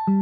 Hey,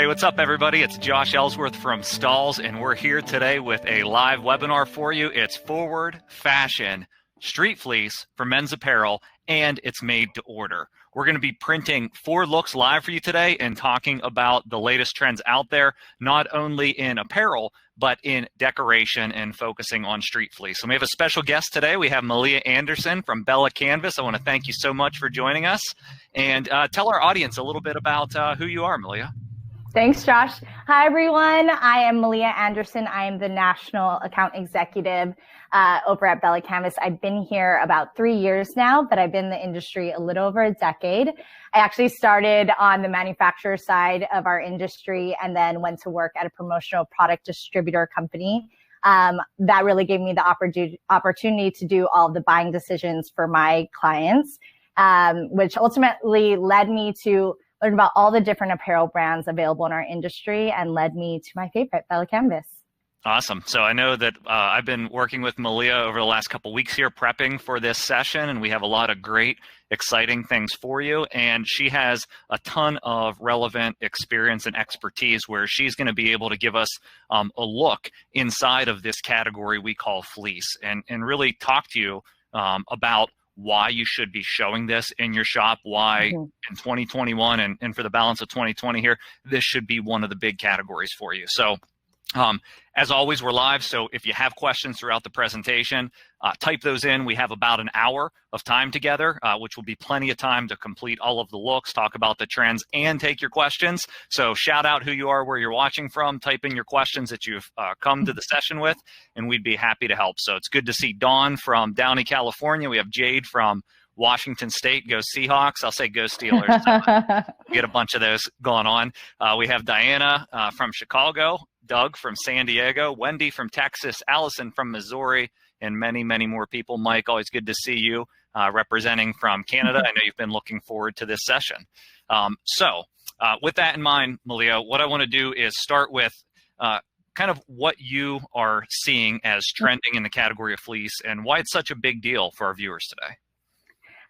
what's up, everybody? It's Josh Ellsworth from Stahls, and we're here today with a live webinar for you. It's Forward Fashion Street Fleece for men's apparel, and it's made to order. We're going to be printing 4 looks live for you today and talking about the latest trends out there, not only in apparel, but in decoration and focusing on street fleece. So we have a special guest today. We have Malia Anderson from Bella Canvas. I want to thank you so much for joining us, and tell our audience a little bit about who you are, Malia. Thanks, Josh. Hi, everyone. I am Malia Anderson. I am the National Account Executive over at Bella Canvas. I've been here about 3 years now, but I've been in the industry a little over a decade. I actually started on the manufacturer side of our industry and then went to work at a promotional product distributor company. That really gave me the opportunity to do all the buying decisions for my clients, which ultimately led me to learn about all the different apparel brands available in our industry and led me to my favorite, Bella Canvas. Awesome. So I know that I've been working with Malia over the last couple weeks here prepping for this session, and we have a lot of great, exciting things for you. And she has a ton of relevant experience and expertise where she's going to be able to give us a look inside of this category we call fleece and really talk to you about why you should be showing this in your shop, why in 2021 and for the balance of 2020 here, this should be one of the big categories for you. So as always, we're live. So if you have questions throughout the presentation, type those in. We have about an hour of time together, which will be plenty of time to complete all of the looks, talk about the trends, and take your questions. So shout out who you are, where you're watching from, type in your questions that you've come to the session with, and we'd be happy to help. So it's good to see Dawn from Downey, California. We have Jade from Washington State. Go Seahawks. I'll say go Steelers. So get a bunch of those going on. We have Diana from Chicago, Doug from San Diego, Wendy from Texas, Allison from Missouri, and many, many more people. Mike, always good to see you representing from Canada. I know you've been looking forward to this session. So with that in mind, Malia, what I want to do is start with kind of what you are seeing as trending in the category of fleece and why it's such a big deal for our viewers today.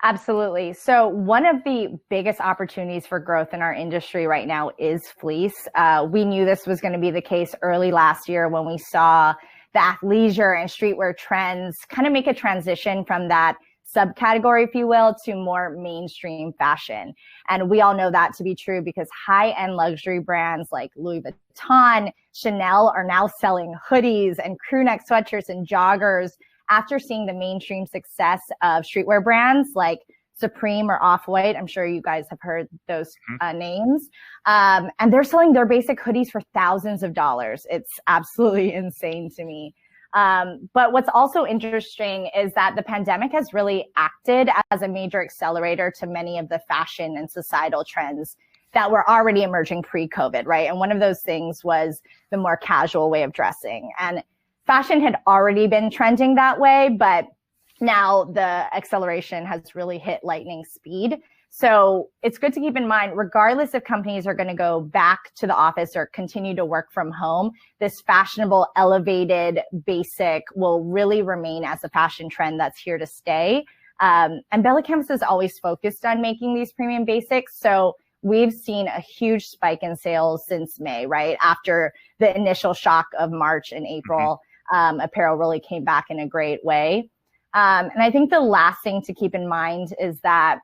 Absolutely. So one of the biggest opportunities for growth in our industry right now is fleece. We knew this was going to be the case early last year when we saw the athleisure and streetwear trends kind of make a transition from that subcategory, if you will, to more mainstream fashion. And we all know that to be true because high-end luxury brands like Louis Vuitton, Chanel are now selling hoodies and crew neck sweatshirts and joggers after seeing the mainstream success of streetwear brands like Supreme or Off-White. I'm sure you guys have heard those names. And they're selling their basic hoodies for thousands of dollars. It's absolutely insane to me. But what's also interesting is that the pandemic has really acted as a major accelerator to many of the fashion and societal trends that were already emerging pre-COVID, right? And one of those things was the more casual way of dressing. And fashion had already been trending that way, but now the acceleration has really hit lightning speed. So it's good to keep in mind, regardless if companies are going to go back to the office or continue to work from home, this fashionable, elevated, basic will really remain as a fashion trend that's here to stay. And Bella Canvas is always focused on making these premium basics. So we've seen a huge spike in sales since May, right? After the initial shock of March and April. Apparel really came back in a great way. And I think the last thing to keep in mind is that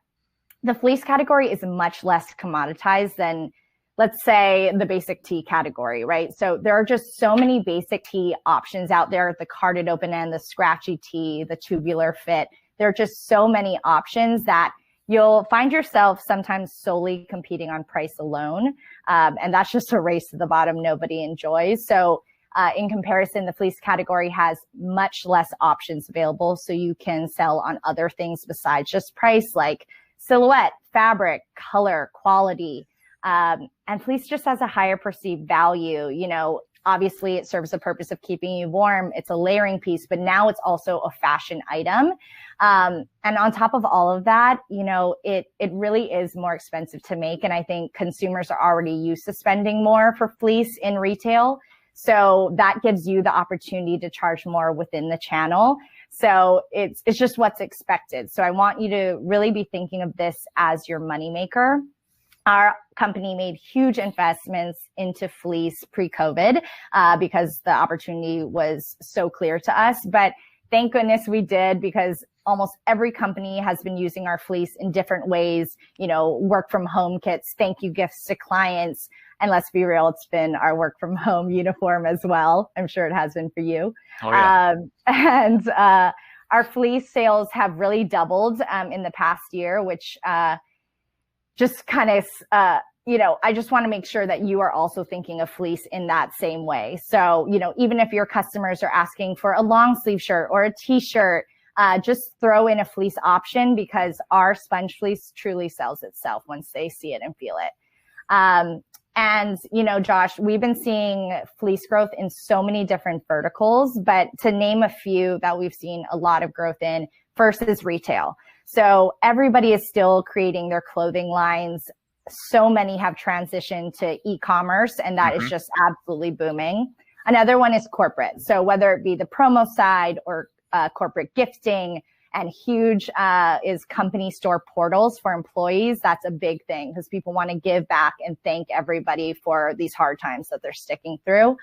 the fleece category is much less commoditized than, let's say, the basic tee category, right? So there are just so many basic tee options out there, the carded open end, the scratchy tee, the tubular fit. There are just so many options that you'll find yourself sometimes solely competing on price alone. And that's just a race to the bottom nobody enjoys. So in comparison, the fleece category has much less options available, so you can sell on other things besides just price, like silhouette, fabric, color, quality. And fleece just has a higher perceived value. You know, obviously it serves the purpose of keeping you warm. It's a layering piece, but now it's also a fashion item. And on top of all of that, you know, it really is more expensive to make. And I think consumers are already used to spending more for fleece in retail. So that gives you the opportunity to charge more within the channel. So it's just what's expected. So I want you to really be thinking of this as your moneymaker. Our company made huge investments into fleece pre-COVID because the opportunity was so clear to us. But thank goodness we did, because almost every company has been using our fleece in different ways, work from home kits, thank you gifts to clients. And let's be real, it's been our work from home uniform as well. I'm sure it has been for you. Oh, yeah. And our fleece sales have really doubled in the past year, which just kind of, I just want to make sure that you are also thinking of fleece in that same way. So, even if your customers are asking for a long sleeve shirt or a t-shirt, just throw in a fleece option, because our sponge fleece truly sells itself once they see it and feel it. And, Josh, we've been seeing fleece growth in so many different verticals, but to name a few that we've seen a lot of growth in, first is retail. So everybody is still creating their clothing lines. So many have transitioned to e-commerce, and that is just absolutely booming. Another one is corporate. So whether it be the promo side or corporate gifting, and huge is company store portals for employees. That's a big thing, because people want to give back and thank everybody for these hard times that they're sticking through.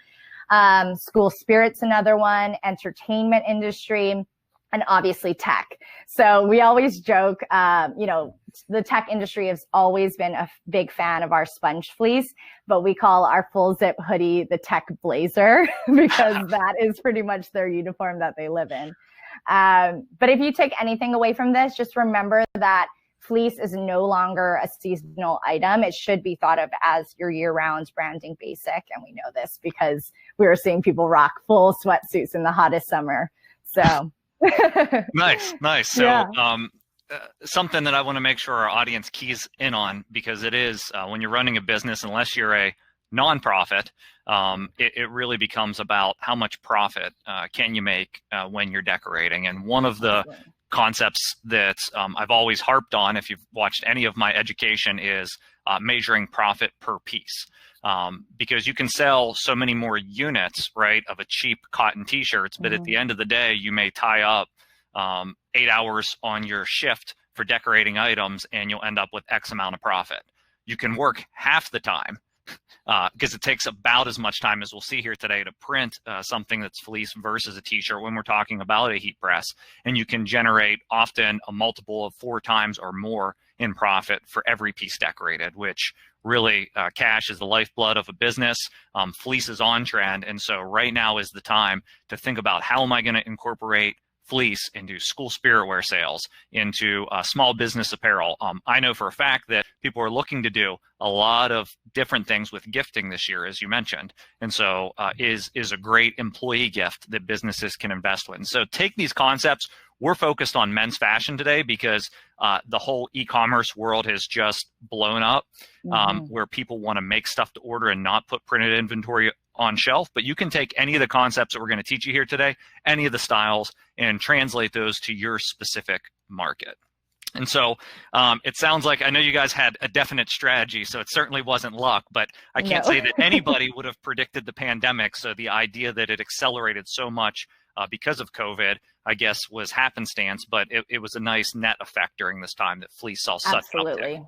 School spirit's another one, entertainment industry, and obviously tech. So we always joke, the tech industry has always been a big fan of our sponge fleece, but we call our full zip hoodie the tech blazer because that is pretty much their uniform that they live in. But if you take anything away from this, just remember that fleece is no longer a seasonal item. It should be thought of as your year-round branding basic. And we know this because we were seeing people rock full sweatsuits in the hottest summer. So nice. So something that I want to make sure our audience keys in on, because it is when you're running a business, unless you're a nonprofit, it really becomes about how much profit can you make when you're decorating. And one of the concepts that I've always harped on, if you've watched any of my education, is measuring profit per piece. Because you can sell so many more units, right, of a cheap cotton t-shirts, but at the end of the day, you may tie up 8 hours on your shift for decorating items, and you'll end up with X amount of profit. You can work half the time, because it takes about as much time as we'll see here today to print something that's fleece versus a t-shirt when we're talking about a heat press. And you can generate often a multiple of 4 times or more in profit for every piece decorated, which really cash is the lifeblood of a business. Fleece is on trend. And so right now is the time to think about, how am I going to incorporate fleece into school spirit wear sales, into small business apparel. I know for a fact that people are looking to do a lot of different things with gifting this year, as you mentioned. And so is a great employee gift that businesses can invest with. And so take these concepts. We're focused on men's fashion today because the whole e-commerce world has just blown up, where people want to make stuff to order and not put printed inventory on shelf. But you can take any of the concepts that we're going to teach you here today, any of the styles, and translate those to your specific market. And so it sounds like, I know you guys had a definite strategy, so it certainly wasn't luck, but I can't say that anybody would have predicted the pandemic. So the idea that it accelerated so much because of COVID, I guess, was happenstance, but it was a nice net effect during this time that fleece saw such uptick.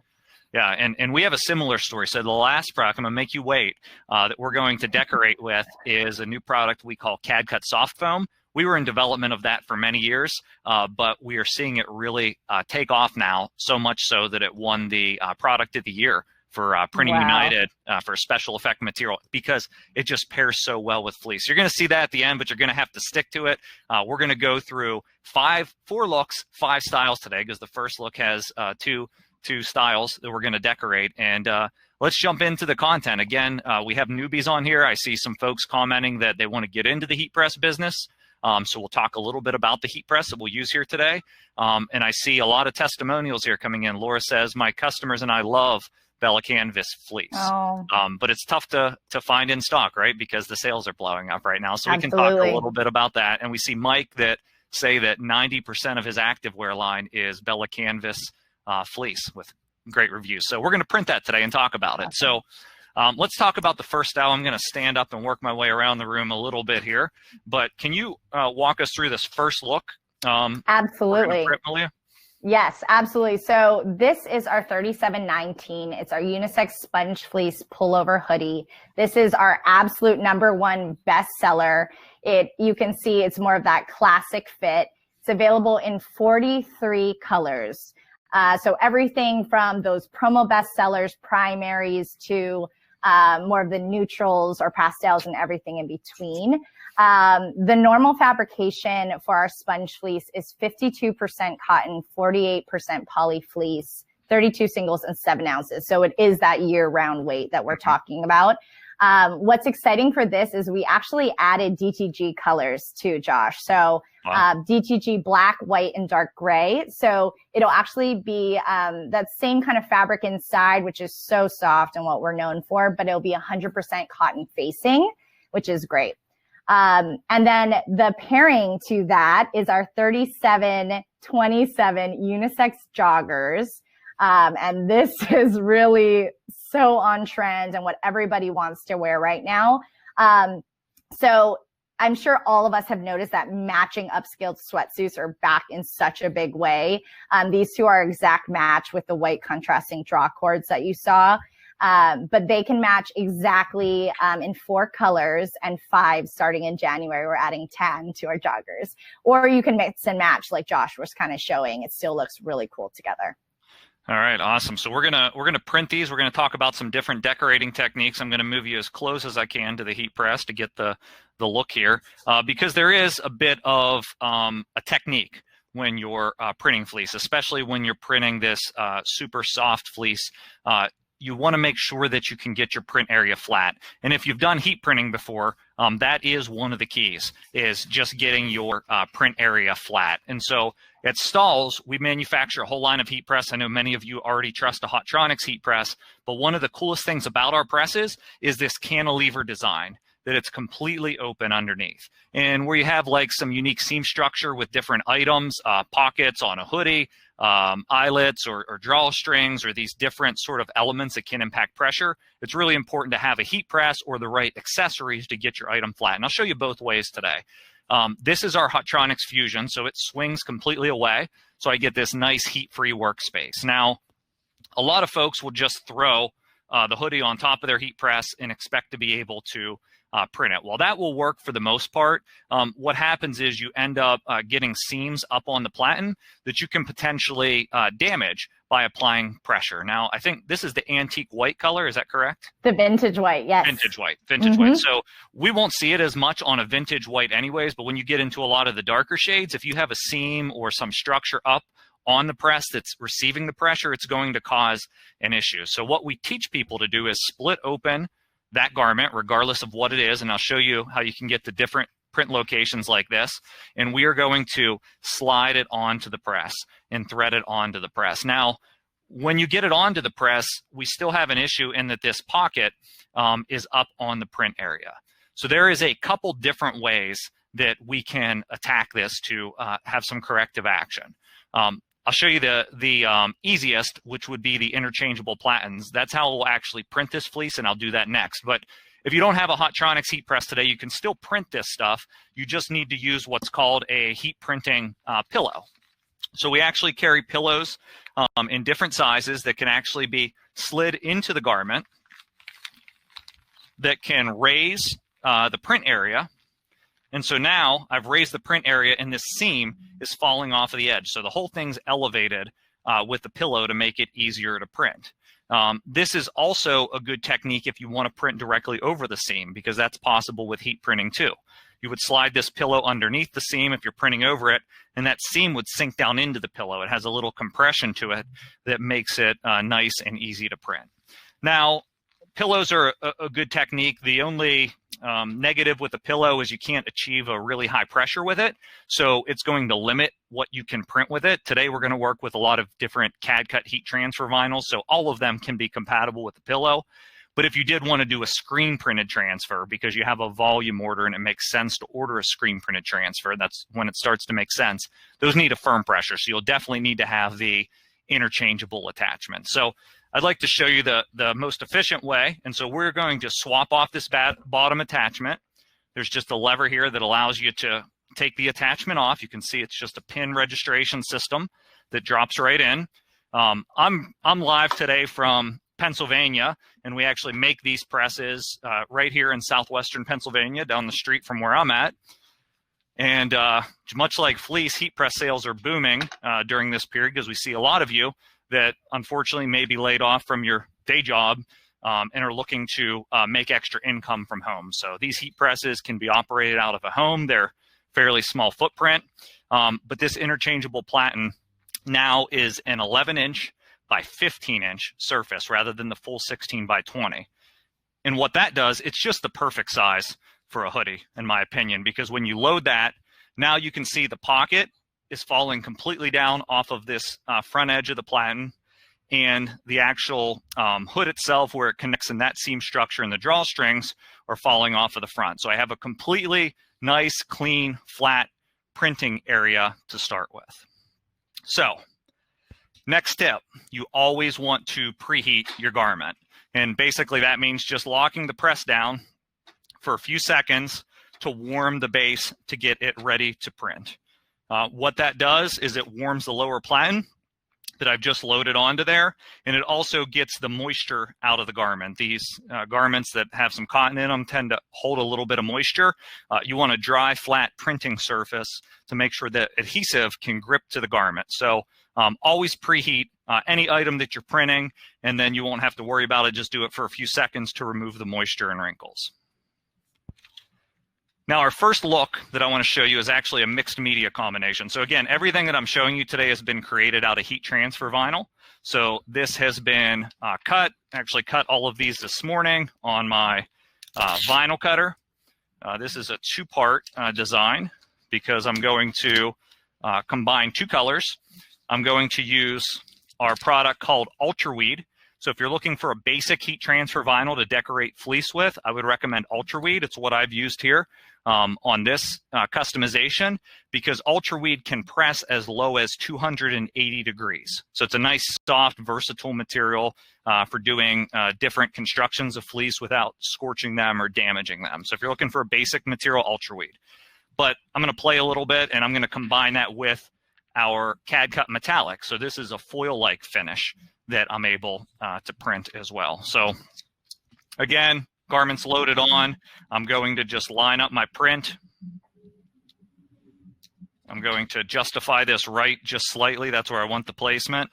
Yeah, and we have a similar story. So the last product, I'm going to make you wait, that we're going to decorate with is a new product we call CAD Cut Soft Foam. We were in development of that for many years, but we are seeing it really take off now, so much so that it won the Product of the Year for Printing United for special effect material, because it just pairs so well with fleece. You're going to see that at the end, but you're going to have to stick to it. We're going to go through 4 looks, 5 styles today, because the first look has two styles that we're going to decorate. And let's jump into the content. Again, we have newbies on here. I see some folks commenting that they want to get into the heat press business. So we'll talk a little bit about the heat press that we'll use here today. And I see a lot of testimonials here coming in. Laura says, my customers and I love Bella Canvas fleece. But it's tough to find in stock, right? Because the sales are blowing up right now. So we can talk a little bit about that. And we see Mike that say that 90% of his activewear line is Bella Canvas fleece with great reviews. So we're going to print that today and talk about it. So let's talk about the first style. I'm going to stand up and work my way around the room a little bit here. But can you walk us through this first look Absolutely. Prep, Malia? Yes, absolutely. So this is our 3719. It's our unisex sponge fleece pullover hoodie. This is our absolute #1 bestseller. You can see it's more of that classic fit. It's available in 43 colors. So everything from those promo bestsellers, primaries, to more of the neutrals or pastels and everything in between. The normal fabrication for our sponge fleece is 52% cotton, 48% poly fleece, 32 singles, and 7 ounces. So it is that year-round weight that we're talking about. What's exciting for this is we actually added DTG colors too, Josh. So DTG black, white, and dark gray. So it'll actually be that same kind of fabric inside, which is so soft and what we're known for, but it'll be 100% cotton facing, which is great. And then the pairing to that is our 3727 unisex joggers. And this is really so on trend and what everybody wants to wear right now. So I'm sure all of us have noticed that matching upscaled sweatsuits are back in such a big way. These two are exact match with the white contrasting draw cords that you saw. But they can match exactly in 4 colors and 5 starting in January. We're adding 10 to our joggers. Or you can mix and match like Josh was kind of showing. It still looks really cool together. All right, awesome. So we're gonna print these. We're gonna talk about some different decorating techniques. I'm gonna move you as close as I can to the heat press to get the look here, because there is a bit of a technique when you're printing fleece, especially when you're printing this super soft fleece. You want to make sure that you can get your print area flat. And if you've done heat printing before, that is one of the keys, is just getting your print area flat. And so at Stahls, we manufacture a whole line of heat press. I know many of you already trust a Hotronics heat press, but one of the coolest things about our presses is this cantilever design, that it's completely open underneath. And where you have like some unique seam structure with different items, pockets on a hoodie, eyelets or drawstrings, or these different sort of elements that can impact pressure, it's really important to have a heat press or the right accessories to get your item flat. And I'll show you both ways today. This is our Hotronics Fusion, so it swings completely away, so I get this nice heat-free workspace. Now, a lot of folks will just throw the hoodie on top of their heat press and expect to be able to print it. Well, that will work for the most part. What happens is you end up getting seams up on the platen that you can potentially damage by applying pressure. Now, I think this is the antique white color. Is that correct? The vintage white, yes. Vintage white, vintage white. So we won't see it as much on a vintage white anyways, but when you get into a lot of the darker shades, if you have a seam or some structure up on the press that's receiving the pressure, it's going to cause an issue. So what we teach people to do is split open that garment regardless of what it is, and I'll show you how you can get to different print locations like this, and we are going to slide it onto the press and thread it onto the press. Now, when you get it onto the press, we still have an issue in that this pocket is up on the print area. So there is a couple different ways that we can attack this to have some corrective action. I'll show you the easiest, which would be the interchangeable platens. That's how we'll actually print this fleece, and I'll do that next. But if you don't have a Hotronics heat press today, you can still print this stuff. You just need to use what's called a heat printing pillow. So we actually carry pillows in different sizes that can actually be slid into the garment, that can raise the print area. And so now I've raised the print area and this seam is falling off of the edge. So the whole thing's elevated with the pillow to make it easier to print. This is also a good technique if you want to print directly over the seam, because that's possible with heat printing too. You would slide this pillow underneath the seam if you're printing over it, and that seam would sink down into the pillow. It has a little compression to it that makes it nice and easy to print. Now, pillows are a good technique. The only negative with a pillow is you can't achieve a really high pressure with it, so it's going to limit what you can print with it. Today we're going to work with a lot of different CAD cut heat transfer vinyls, so all of them can be compatible with the pillow. But if you did want to do a screen printed transfer because you have a volume order and it makes sense to order a screen printed transfer, that's when it starts to make sense. Those need a firm pressure, so you'll definitely need to have the interchangeable attachment. So I'd like to show you the most efficient way. And so we're going to swap off this bottom attachment. There's just a lever here that allows you to take the attachment off. You can see it's just a pin registration system that drops right in. I'm live today from Pennsylvania, and we actually make these presses right here in southwestern Pennsylvania, down the street from where I'm at. And much like Fleece, heat press sales are booming during this period because we see a lot of you that unfortunately may be laid off from your day job and are looking to make extra income from home. So these heat presses can be operated out of a home. They're fairly small footprint, but this interchangeable platen now is an 11-inch by 15-inch surface rather than the full 16 by 20. And what that does, it's just the perfect size for a hoodie, in my opinion, because when you load that, now you can see the pocket is falling completely down off of this front edge of the platen, and the actual hood itself, where it connects in that seam structure and the drawstrings, are falling off of the front. So I have a completely nice, clean, flat printing area to start with. So next tip, you always want to preheat your garment. And basically that means just locking the press down for a few seconds to warm the base to get it ready to print. What that does is it warms the lower platen that I've just loaded onto there, and it also gets the moisture out of the garment. These garments that have some cotton in them tend to hold a little bit of moisture. You want a dry, flat printing surface to make sure that adhesive can grip to the garment. So always preheat any item that you're printing, and then you won't have to worry about it. Just do it for a few seconds to remove the moisture and wrinkles. Now, our first look that I want to show you is actually a mixed media combination. So again, everything that I'm showing you today has been created out of heat transfer vinyl. So this has been actually cut all of these this morning on my vinyl cutter. This is a two-part design because I'm going to combine two colors. I'm going to use our product called Ultra Weed. So if you're looking for a basic heat transfer vinyl to decorate fleece with, I would recommend Ultra Weed. It's what I've used here on this customization, because Ultra Weed can press as low as 280 degrees. So it's a nice, soft, versatile material for doing different constructions of fleece without scorching them or damaging them. So if you're looking for a basic material, Ultra Weed. But I'm going to play a little bit, and I'm going to combine that with our CAD cut metallic. So this is a foil-like finish that I'm able to print as well. So again, garments loaded on. I'm going to just line up my print. I'm going to justify this right just slightly. That's where I want the placement.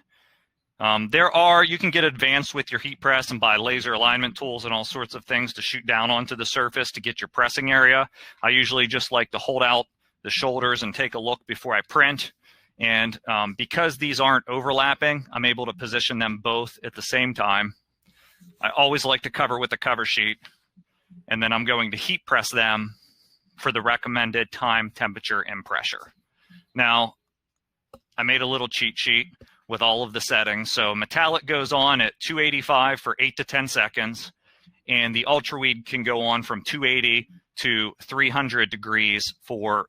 You can get advanced with your heat press and buy laser alignment tools and all sorts of things to shoot down onto the surface to get your pressing area. I usually just like to hold out the shoulders and take a look before I print. And because these aren't overlapping, I'm able to position them both at the same time. I always like to cover with a cover sheet, and then I'm going to heat press them for the recommended time, temperature, and pressure. Now, I made a little cheat sheet with all of the settings. So metallic goes on at 285 for 8 to 10 seconds, and the Ultra Weed can go on from 280 to 300 degrees for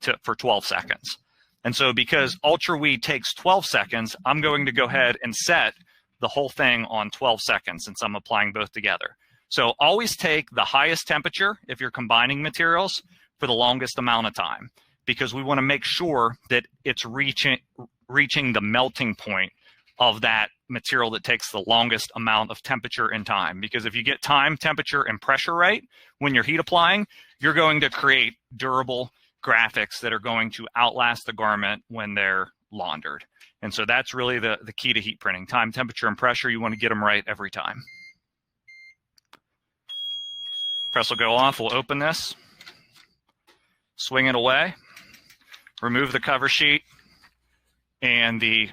12 seconds. And so because Ultra Weed takes 12 seconds, I'm going to go ahead and set the whole thing on 12 seconds since I'm applying both together. So always take the highest temperature if you're combining materials for the longest amount of time, because we want to make sure that it's reaching the melting point of that material that takes the longest amount of temperature and time. Because if you get time, temperature, and pressure right when you're heat applying, you're going to create durable graphics that are going to outlast the garment when they're laundered. And so that's really the key to heat printing. Time, temperature, and pressure, you want to get them right every time. Press will go off. We'll open this, swing it away, remove the cover sheet, and the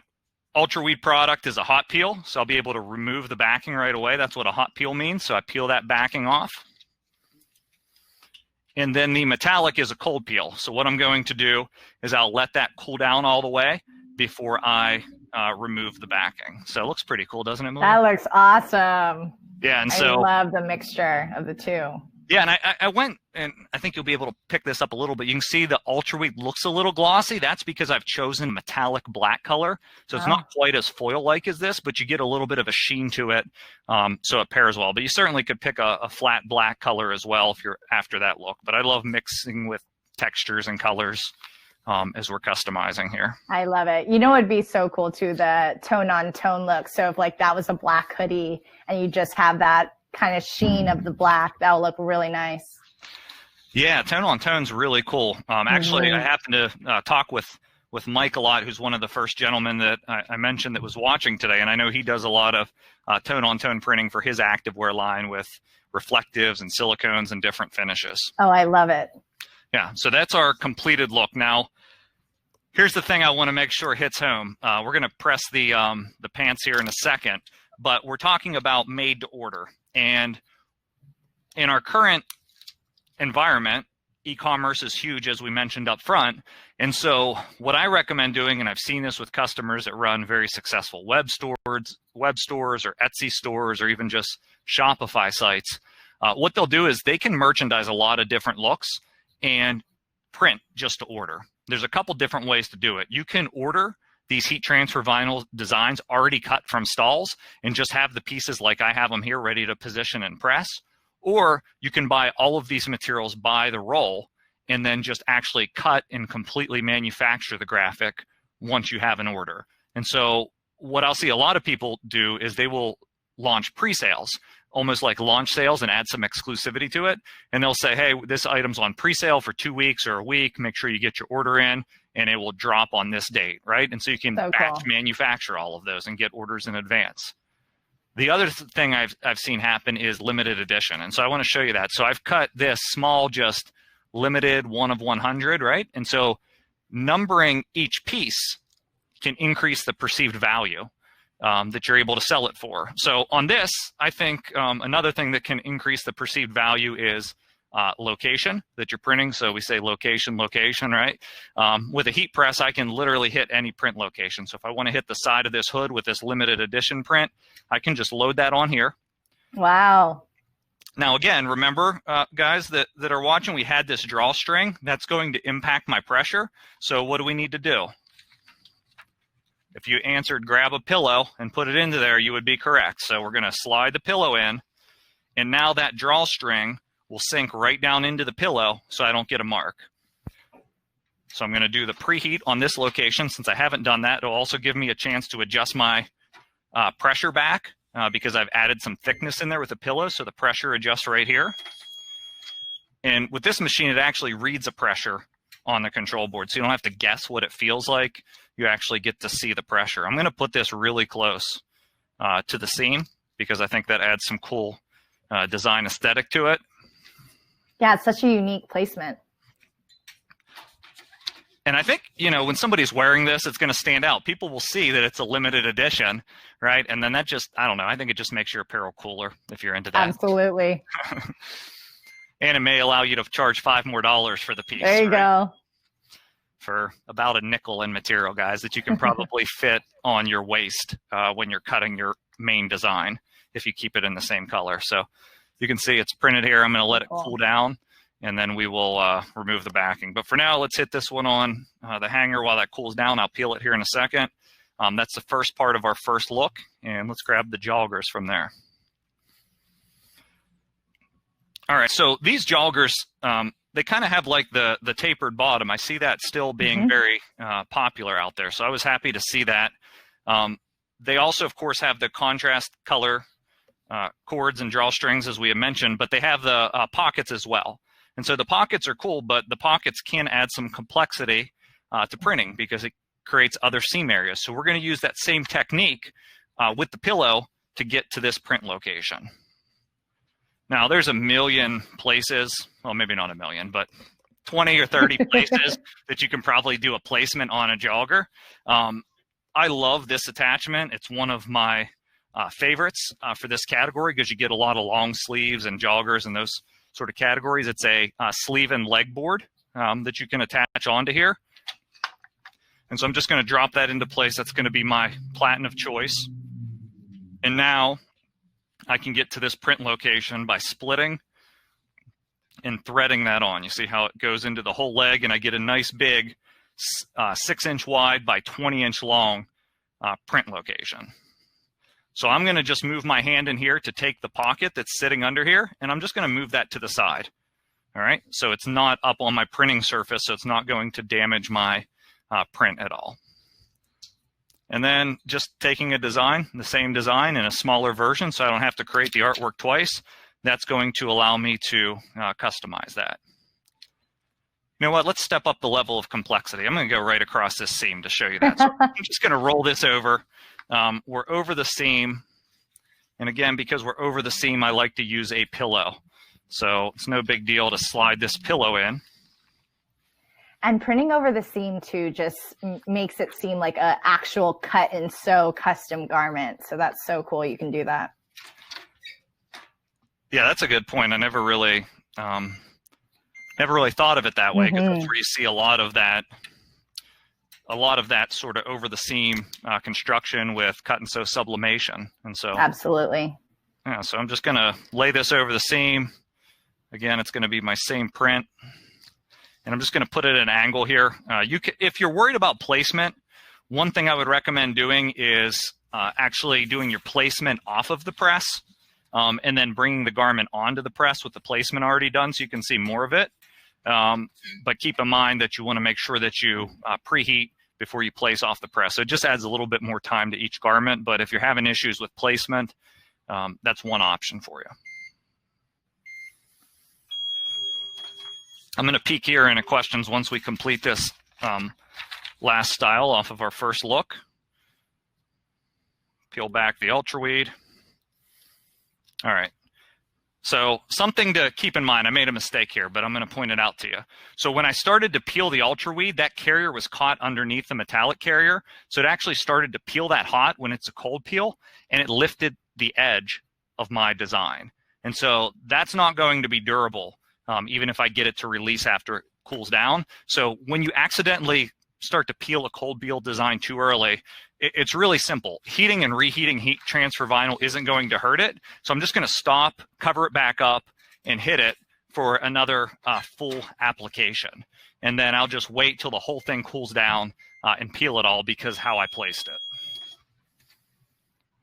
Ultra Weed product is a hot peel, so I'll be able to remove the backing right away. That's what a hot peel means. So I peel that backing off. And then the metallic is a cold peel. So what I'm going to do is I'll let that cool down all the way before I remove the backing. So it looks pretty cool, doesn't it, Malia? That looks awesome. Yeah, and I so love the mixture of the two. Yeah, and I went, and I think you'll be able to pick this up a little bit. You can see the Ultra Weed looks a little glossy. That's because I've chosen metallic black color. So it's not quite as foil-like as this, but you get a little bit of a sheen to it, so it pairs well. But you certainly could pick a flat black color as well if you're after that look. But I love mixing with textures and colors as we're customizing here. I love it. You know, it'd be so cool too, the tone on tone look. So if like that was a black hoodie and you just have that kind of sheen of the black, that'll look really nice. Yeah, tone on tone's really cool. Actually, I happen to talk with Mike a lot, who's one of the first gentlemen that I mentioned that was watching today, and I know he does a lot of tone on tone printing for his activewear line with reflectives and silicones and different finishes. Oh, I love it. Yeah, so that's our completed look. Now, here's the thing I want to make sure hits home. We're going to press the pants here in a second, but we're talking about made to order. And in our current environment, e-commerce is huge, as we mentioned up front. And so what I recommend doing, and I've seen this with customers that run very successful web stores or Etsy stores or even just Shopify sites, what they'll do is they can merchandise a lot of different looks and print just to order. There's a couple different ways to do it. You can order these heat transfer vinyl designs already cut from Stahls and just have the pieces like I have them here ready to position and press. Or you can buy all of these materials by the roll and then just actually cut and completely manufacture the graphic once you have an order. And so what I'll see a lot of people do is they will launch pre-sales, almost like launch sales, and add some exclusivity to it. And they'll say, hey, this item's on pre-sale for 2 weeks or a week. Make sure you get your order in and it will drop on this date, right? And so you can batch manufacture all of those and get orders in advance. The other thing I've seen happen is limited edition. And so I want to show you that. So I've cut this small, just limited 1 of 100, right? And so numbering each piece can increase the perceived value that you're able to sell it for. So on this, I think another thing that can increase the perceived value is location that you're printing. So we say location, right? With a heat press, I can literally hit any print location. So if I want to hit the side of this hood with this limited edition print, I can just load that on here. Wow. Now, again, remember, guys that are watching, we had this drawstring. That's going to impact my pressure. So what do we need to do? If you answered grab a pillow and put it into there, you would be correct. So we're going to slide the pillow in, and now that drawstring will sink right down into the pillow so I don't get a mark. So I'm going to do the preheat on this location. Since I haven't done that, it'll also give me a chance to adjust my pressure back because I've added some thickness in there with the pillow, so the pressure adjusts right here. And with this machine, it actually reads a pressure on the control board, so you don't have to guess what it feels like. You actually get to see the pressure. I'm going to put this really close to the seam because I think that adds some cool design aesthetic to it. Yeah, it's such a unique placement. And I think, you know, when somebody's wearing this, it's going to stand out. People will see that it's a limited edition, right? And then that just, I don't know, I think it just makes your apparel cooler if you're into that. Absolutely. And it may allow you to charge $5 more for the piece. There you go. For about a nickel in material, guys, that you can probably fit on your waist when you're cutting your main design if you keep it in the same color. So you can see it's printed here. I'm going to let it cool down, and then we will remove the backing. But for now, let's hit this one on the hanger while that cools down. I'll peel it here in a second. That's the first part of our first look, and let's grab the joggers from there. All right, so these joggers, they kind of have like the tapered bottom. I see that still being very popular out there, so I was happy to see that. They also, of course, have the contrast color cords and drawstrings, as we had mentioned, but they have the pockets as well. And so the pockets are cool, but the pockets can add some complexity to printing because it creates other seam areas. So we're going to use that same technique with the pillow to get to this print location. Now, there's a million places, well, maybe not a million, but 20 or 30 places that you can probably do a placement on a jogger. I love this attachment. It's one of my favorites for this category because you get a lot of long sleeves and joggers and those sort of categories. It's a sleeve and leg board that you can attach onto here. And so I'm just going to drop that into place. That's going to be my platen of choice. And now I can get to this print location by splitting and threading that on. You see how it goes into the whole leg, and I get a nice big 6-inch wide by 20-inch long print location. So I'm going to just move my hand in here to take the pocket that's sitting under here, and I'm just going to move that to the side. All right, so it's not up on my printing surface, so it's not going to damage my print at all. And then just taking a design, the same design in a smaller version, so I don't have to create the artwork twice, that's going to allow me to customize that. You know what, let's step up the level of complexity. I'm gonna go right across this seam to show you that. So I'm just gonna roll this over. We're over the seam. And again, because we're over the seam, I like to use a pillow. So it's no big deal to slide this pillow in. And printing over the seam too just makes it seem like an actual cut and sew custom garment. So that's so cool. You can do that. Yeah, that's a good point. I never really thought of it that way, because that's where you see a lot of that sort of over the seam construction with cut and sew sublimation. And so absolutely. Yeah, so I'm just gonna lay this over the seam. Again, it's gonna be my same print. And I'm just gonna put it at an angle here. If you're worried about placement, one thing I would recommend doing is actually doing your placement off of the press, and then bringing the garment onto the press with the placement already done so you can see more of it. But keep in mind that you wanna make sure that you preheat before you place off the press. So it just adds a little bit more time to each garment, but if you're having issues with placement, that's one option for you. I'm going to peek here into questions once we complete this last style off of our first look. Peel back the ultra weed. All right. So something to keep in mind, I made a mistake here, but I'm going to point it out to you. So when I started to peel the ultra weed, that carrier was caught underneath the metallic carrier. So it actually started to peel that hot when it's a cold peel, and it lifted the edge of my design. And so that's not going to be durable, even if I get it to release after it cools down. So when you accidentally start to peel a cold peel design too early, it's really simple. Heating and reheating heat transfer vinyl isn't going to hurt it. So I'm just going to stop, cover it back up, and hit it for another full application. And then I'll just wait till the whole thing cools down and peel it all, because how I placed it.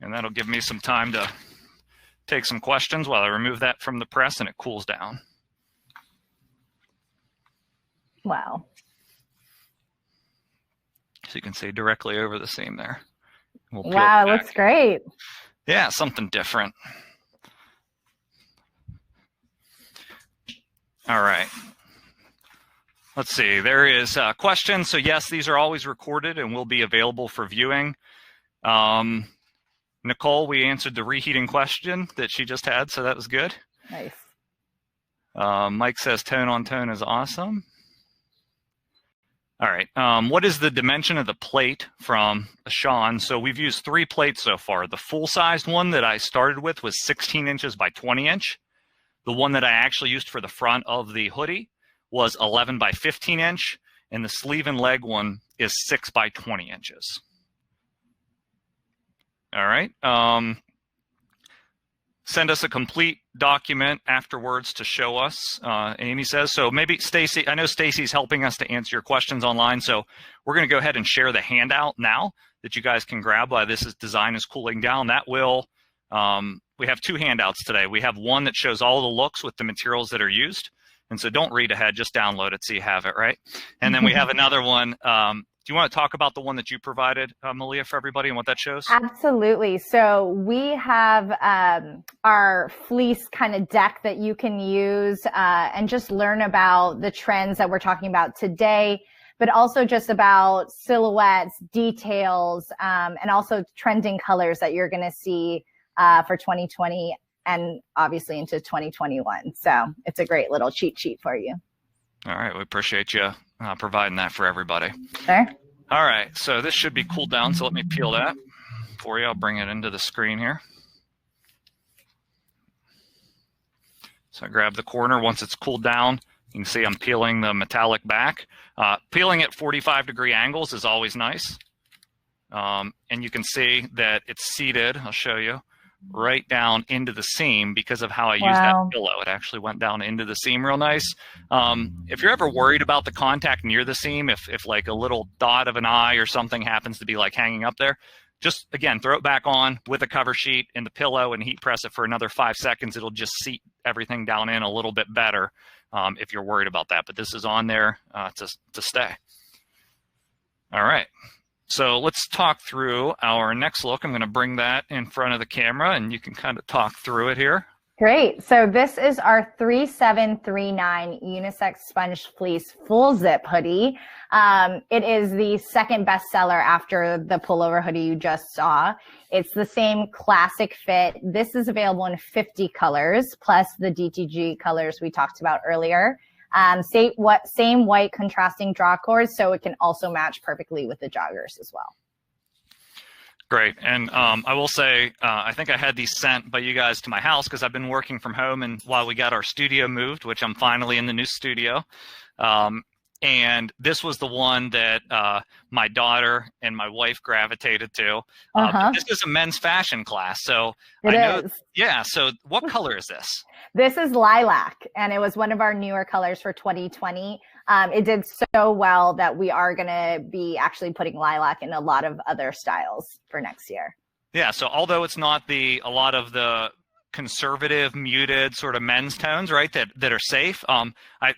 And that'll give me some time to take some questions while I remove that from the press and it cools down. Wow. So you can see directly over the seam there. Wow, it looks great. Yeah, something different. All right. Let's see, there is a question. So yes, these are always recorded and will be available for viewing. Nicole, we answered the reheating question that she just had, so that was good. Nice. Mike says tone on tone is awesome. All right, what is the dimension of the plate from Sean? So we've used 3 plates so far. The full-sized one that I started with was 16 inches by 20 inch. The one that I actually used for the front of the hoodie was 11 by 15 inch, and the sleeve and leg one is 6 by 20 inches. All right. Send us a complete document afterwards to show us, Amy says. So maybe Stacy, I know Stacy's helping us to answer your questions online, so we're going to go ahead and share the handout now that you guys can grab while this design is cooling down. That will, we have 2 handouts today. We have one that shows all the looks with the materials that are used. And so don't read ahead, just download it so you have it, right? And then we have another one. Do you want to talk about the one that you provided, Malia, for everybody and what that shows? Absolutely. So we have our fleece kind of deck that you can use and just learn about the trends that we're talking about today, but also just about silhouettes, details, and also trending colors that you're going to see for 2020 and obviously into 2021. So it's a great little cheat sheet for you. All right. We appreciate you providing that for everybody. Sure. All right. So this should be cooled down. So let me peel that for you. I'll bring it into the screen here. So I grab the corner. Once it's cooled down, you can see I'm peeling the metallic back. Peeling at 45-degree angles is always nice. And you can see that it's seated. I'll show you. Right down into the seam because of how I used that pillow. It actually went down into the seam real nice. If you're ever worried about the contact near the seam, if like a little dot of an eye or something happens to be like hanging up there, just again, throw it back on with a cover sheet and the pillow and heat press it for another 5 seconds. It'll just seat everything down in a little bit better if you're worried about that. But this is on there to stay. All right. So let's talk through our next look. I'm going to bring that in front of the camera, and you can kind of talk through it here. Great. So this is our 3739 unisex sponge fleece full zip hoodie. It is the second bestseller after the pullover hoodie you just saw. It's the same classic fit. This is available in 50 colors, plus the DTG colors we talked about earlier. Same white contrasting draw cords, so it can also match perfectly with the joggers as well. Great. And I will say, I think I had these sent by you guys to my house because I've been working from home and while we got our studio moved, which I'm finally in the new studio. And this was the one that my daughter and my wife gravitated to. This is a men's fashion class. So it is. Yeah. So what color is this? This is lilac, and it was one of our newer colors for 2020. It did so well that we are going to be actually putting lilac in a lot of other styles for next year. Yeah. So although it's not a lot of the conservative, muted sort of men's tones, right, that are safe,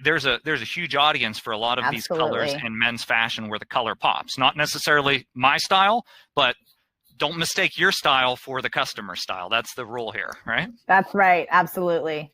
there's a huge audience for a lot of these colors in men's fashion where the color pops. Not necessarily my style, but don't mistake your style for the customer style. That's the rule here, right? That's right. Absolutely.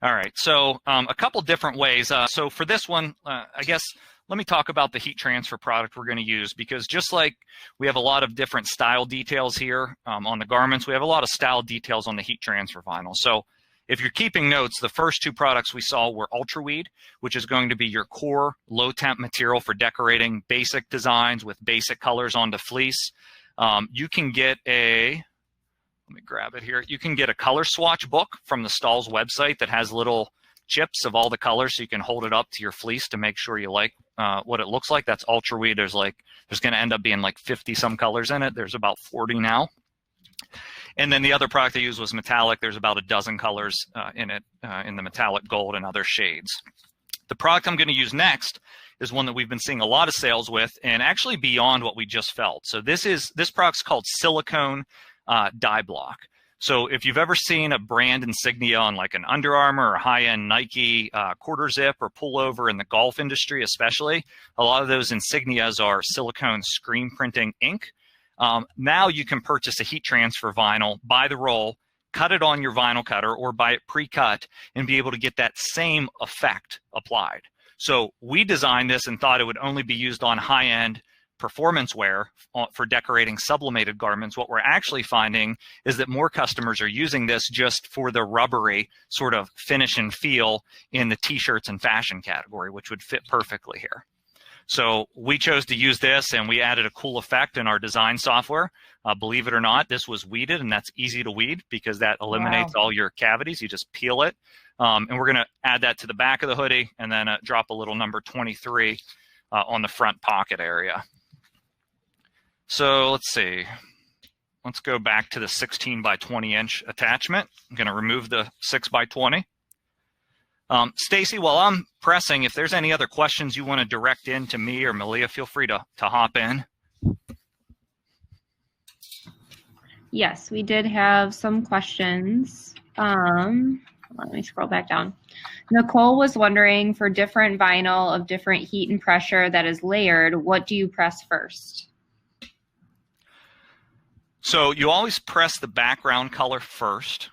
All right. So a couple different ways. So for this one, I guess let me talk about the heat transfer product we're going to use, because just like we have a lot of different style details here on the garments, we have a lot of style details on the heat transfer vinyl. So if you're keeping notes, the first two products we saw were Ultra Weed, which is going to be your core low temp material for decorating basic designs with basic colors onto fleece. You can get let me grab it here. You can get a color swatch book from the Stahls website that has little chips of all the colors, so you can hold it up to your fleece to make sure you like what it looks like. That's Ultra Weed. There's going to end up being like 50 some colors in it. There's about 40 now. And then the other product I used was metallic. There's about a dozen colors in it, in the metallic gold and other shades. The product I'm going to use next is one that we've been seeing a lot of sales with, and actually beyond what we just felt. So this product's called silicone dye block. So if you've ever seen a brand insignia on like an Under Armour or high-end Nike quarter zip or pullover in the golf industry especially, a lot of those insignias are silicone screen printing ink. Now you can purchase a heat transfer vinyl, buy the roll, cut it on your vinyl cutter or buy it pre-cut and be able to get that same effect applied. So we designed this and thought it would only be used on high-end performance wear for decorating sublimated garments. What we're actually finding is that more customers are using this just for the rubbery sort of finish and feel in the t-shirts and fashion category, which would fit perfectly here. So we chose to use this, and we added a cool effect in our design software. Believe it or not, this was weeded, and that's easy to weed because that eliminates all your cavities. You just peel it. And we're going to add that to the back of the hoodie and then drop a little number 23 on the front pocket area. So let's see. Let's go back to the 16 by 20 inch attachment. I'm going to remove the 6 by 20. Stacy, while I'm pressing, if there's any other questions you want to direct in to me or Malia, feel free to hop in. Yes, we did have some questions. Let me scroll back down. Nicole was wondering, for different vinyl of different heat and pressure that is layered, what do you press first? So you always press the background color first.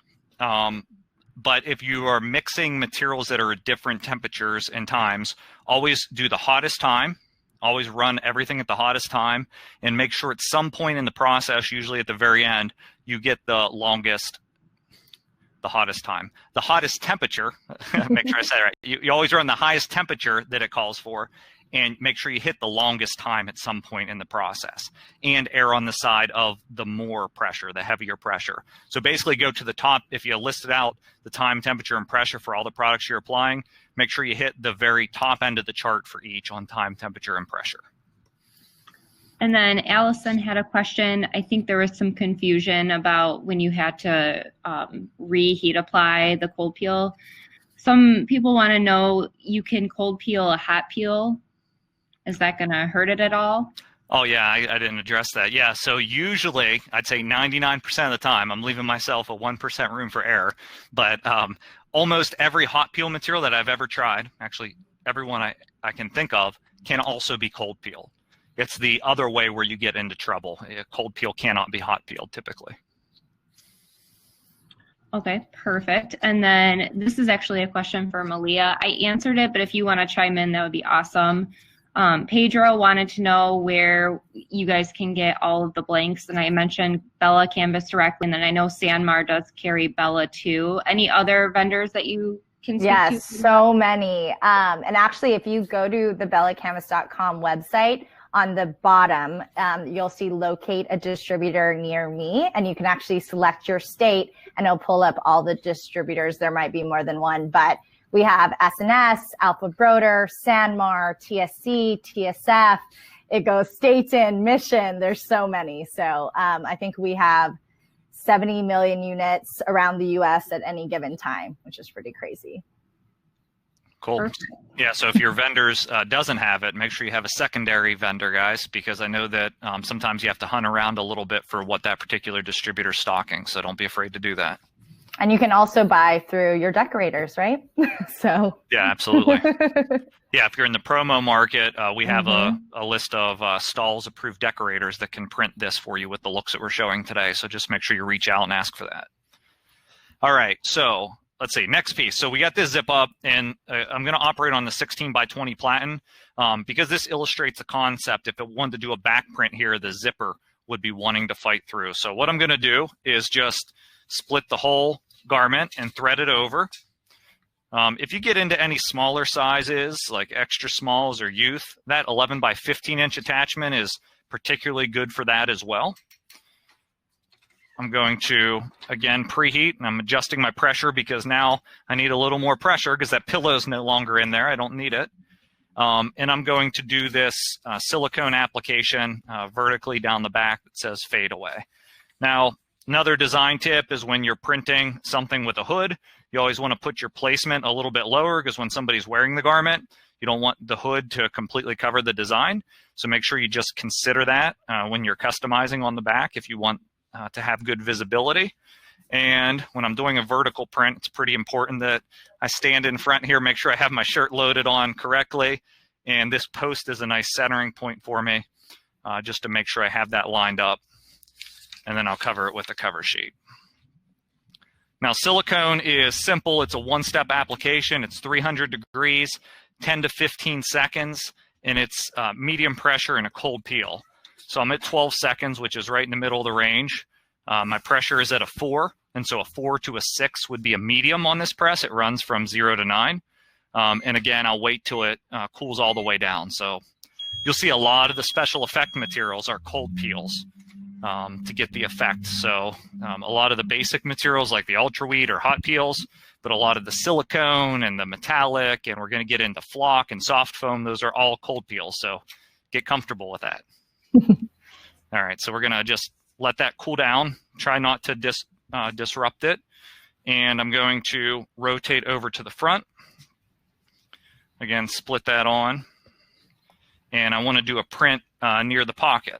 But if you are mixing materials that are at different temperatures and times, always do the hottest time. Always run everything at the hottest time and make sure at some point in the process, usually at the very end, you get the hottest time. The hottest temperature, make sure I say it right. You always run the highest temperature that it calls for, and make sure you hit the longest time at some point in the process, and err on the side of the more pressure, the heavier pressure. So basically go to the top. If you listed out the time, temperature, and pressure for all the products you're applying, make sure you hit the very top end of the chart for each on time, temperature, and pressure. And then Allison had a question. I think there was some confusion about when you had to reheat apply the cold peel. Some people want to know, you can cold peel a hot peel. Is that going to hurt it at all? Oh, yeah, I didn't address that. Yeah, so usually, I'd say 99% of the time, I'm leaving myself a 1% room for error. But almost every hot peel material that I've ever tried, actually everyone I can think of, can also be cold peel. It's the other way where you get into trouble. A cold peel cannot be hot peeled typically. Okay, perfect. And then this is actually a question for Malia. I answered it, but if you want to chime in, that would be awesome. Pedro wanted to know where you guys can get all of the blanks, and I mentioned Bella Canvas directly, and then I know Sanmar does carry Bella too. Any other vendors that you can speak to? Yes, so many. And actually, if you go to the bellacanvas.com website, on the bottom, you'll see locate a distributor near me, and you can actually select your state and it'll pull up all the distributors. There might be more than one, but we have SNS, Alpha Broder, Sanmar, TSC, TSF. It goes Staten, Mission. There's so many. So I think we have 70 million units around the US at any given time, which is pretty crazy. Cool. Perfect. Yeah, so if your vendors doesn't have it, make sure you have a secondary vendor, guys, because I know that sometimes you have to hunt around a little bit for what that particular distributor's stocking, so don't be afraid to do that. And you can also buy through your decorators, right? So yeah, absolutely. Yeah, if you're in the promo market, we have a list of Stahls approved decorators that can print this for you with the looks that we're showing today, so just make sure you reach out and ask for that. All right, so let's see, next piece. So we got this zip up, and I'm going to operate on the 16 by 20 platen because this illustrates the concept. If it wanted to do a back print here, the zipper would be wanting to fight through. So what I'm going to do is just split the whole garment and thread it over. If you get into any smaller sizes, like extra smalls or youth, that 11 by 15 inch attachment is particularly good for that as well. I'm going to, again, preheat, and I'm adjusting my pressure because now I need a little more pressure because that pillow is no longer in there. I don't need it. And I'm going to do this silicone application vertically down the back that says fade away. Now, another design tip is when you're printing something with a hood, you always want to put your placement a little bit lower because when somebody's wearing the garment, you don't want the hood to completely cover the design. So make sure you just consider that when you're customizing on the back if you want to have good visibility. And when I'm doing a vertical print, it's pretty important that I stand in front here, make sure I have my shirt loaded on correctly. And this post is a nice centering point for me, just to make sure I have that lined up. And then I'll cover it with a cover sheet. Now, silicone is simple. It's a one-step application. It's 300 degrees, 10 to 15 seconds, and it's medium pressure and a cold peel. So I'm at 12 seconds, which is right in the middle of the range. My pressure is at a 4, and so a 4 to a 6 would be a medium on this press. It runs from 0 to 9. And again, I'll wait till it cools all the way down. So you'll see a lot of the special effect materials are cold peels to get the effect. So a lot of the basic materials like the ultra weed or hot peels, but a lot of the silicone and the metallic, and we're going to get into flock and soft foam, those are all cold peels. So get comfortable with that. All right, so we're going to just let that cool down. Try not to disrupt it. And I'm going to rotate over to the front. Again, split that on. And I want to do a print near the pocket.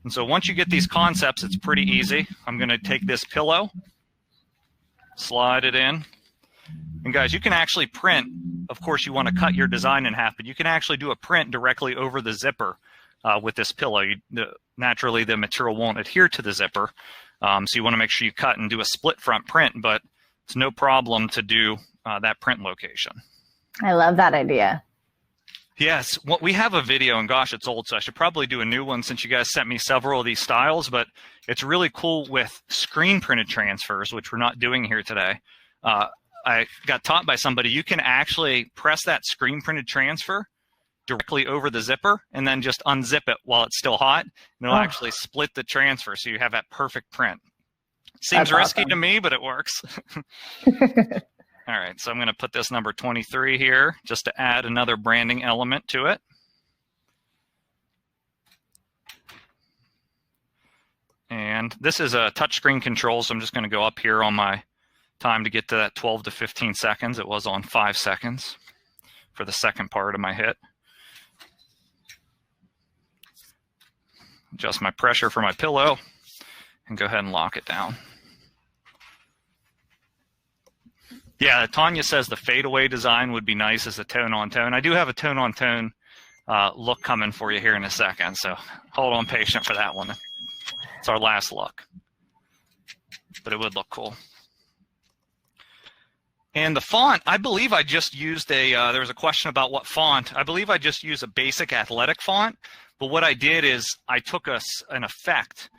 And so once you get these concepts, it's pretty easy. I'm going to take this pillow, slide it in. And guys, you can actually print. Of course, you want to cut your design in half, but you can actually do a print directly over the zipper with this pillow. Naturally, the material won't adhere to the zipper. So you want to make sure you cut and do a split front print, but it's no problem to do that print location. I love that idea. Yes, well, we have a video, and gosh, it's old, so I should probably do a new one since you guys sent me several of these styles, but it's really cool with screen printed transfers, which we're not doing here today. I got taught by somebody, you can actually press that screen printed transfer directly over the zipper and then just unzip it while it's still hot, and it'll actually split the transfer so you have that perfect print. Seems risky to me, but it works. All right, so I'm going to put this number 23 here just to add another branding element to it. And this is a touchscreen control, so I'm just going to go up here on my time to get to that 12 to 15 seconds. It was on 5 seconds for the second part of my hit. Adjust my pressure for my pillow and go ahead and lock it down. Yeah, Tanya says the fadeaway design would be nice as a tone-on-tone. I do have a tone-on-tone look coming for you here in a second, so hold on patient for that one. It's our last look, but it would look cool. And the font, I believe I just used a, there was a question about what font. I believe I just used a basic athletic font, but what I did is I took an effect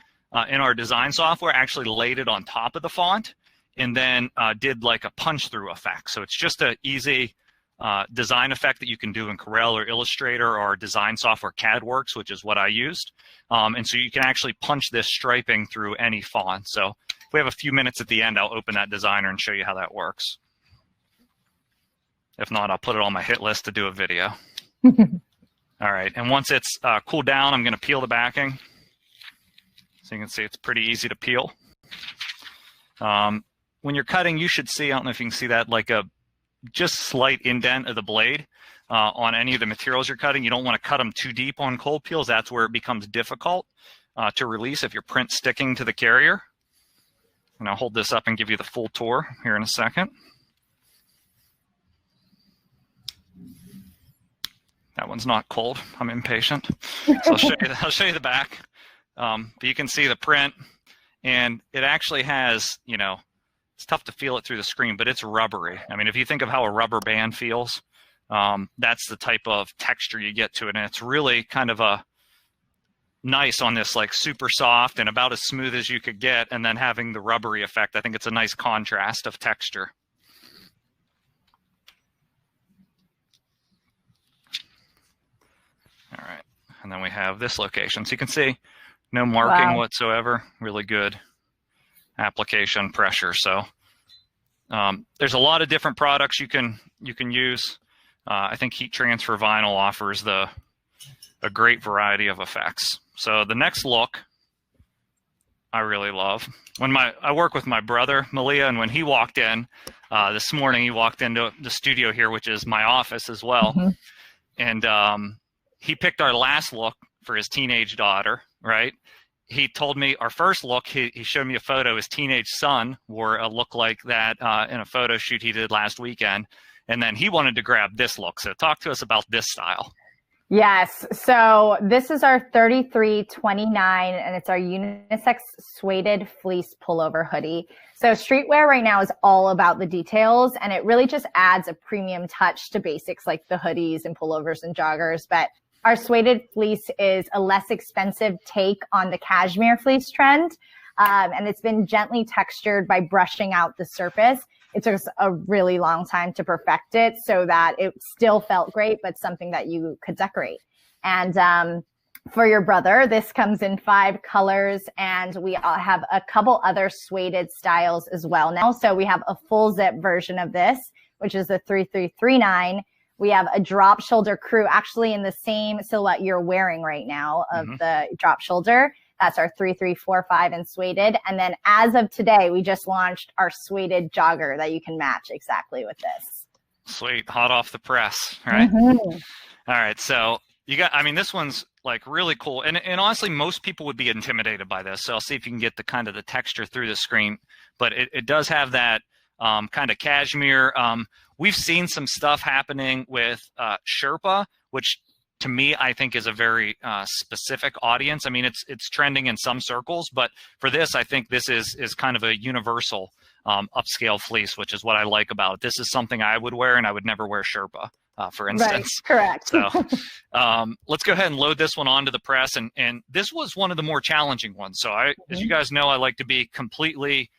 in our design software, actually laid it on top of the font, and then did like a punch through effect. So it's just an easy design effect that you can do in Corel or Illustrator or design software CADWorks, which is what I used. And so you can actually punch this striping through any font. So if we have a few minutes at the end, I'll open that designer and show you how that works. If not, I'll put it on my hit list to do a video. All right, and once it's cooled down, I'm gonna peel the backing. So you can see it's pretty easy to peel. When you're cutting, you should see, I don't know if you can see that, like a just slight indent of the blade on any of the materials you're cutting. You don't want to cut them too deep on cold peels. That's where it becomes difficult to release if your print's sticking to the carrier. And I'll hold this up and give you the full tour here in a second. That one's not cold. I'm impatient. So I'll show you the back. But you can see the print, and it actually has, you know, it's tough to feel it through the screen, but it's rubbery. I mean, if you think of how a rubber band feels, that's the type of texture you get to it. And it's really kind of a nice on this, like super soft and about as smooth as you could get. And then having the rubbery effect, I think it's a nice contrast of texture. All right, and then we have this location. So you can see no marking whatsoever, really good application pressure. So there's a lot of different products you can use. I think Heat Transfer Vinyl offers a great variety of effects. So the next look I really love. I work with my brother, Malia, and when he walked in this morning, he walked into the studio here, which is my office as well. Mm-hmm. And he picked our last look for his teenage daughter, right? He told me our first look, he showed me a photo. His teenage son wore a look like that in a photo shoot he did last weekend. And then he wanted to grab this look. So talk to us about this style. Yes. So this is our 3329, and it's our unisex sueded fleece pullover hoodie. So streetwear right now is all about the details, and it really just adds a premium touch to basics like the hoodies and pullovers and joggers. But our sueded fleece is a less expensive take on the cashmere fleece trend. And it's been gently textured by brushing out the surface. It took us a really long time to perfect it so that it still felt great, but something that you could decorate. And for your brother, this comes in 5 colors, and we have a couple other sueded styles as well now. So we have a full zip version of this, which is the 3339. We have a drop shoulder crew, actually in the same silhouette you're wearing right now of the drop shoulder. That's our 3345 in sueded. And then as of today, we just launched our sueded jogger that you can match exactly with this. Sweet, hot off the press, right? All right, so you got, I mean, this one's like really cool. And honestly, most people would be intimidated by this. So I'll see if you can get the kind of the texture through the screen. But it does have that kind of cashmere. We've seen some stuff happening with Sherpa, which to me, I think is a very specific audience. I mean, it's trending in some circles, but for this, I think this is kind of a universal upscale fleece, which is what I like about it. This is something I would wear, and I would never wear Sherpa, for instance. Right, correct. So let's go ahead and load this one onto the press. And this was one of the more challenging ones. So as you guys know, I like to be completely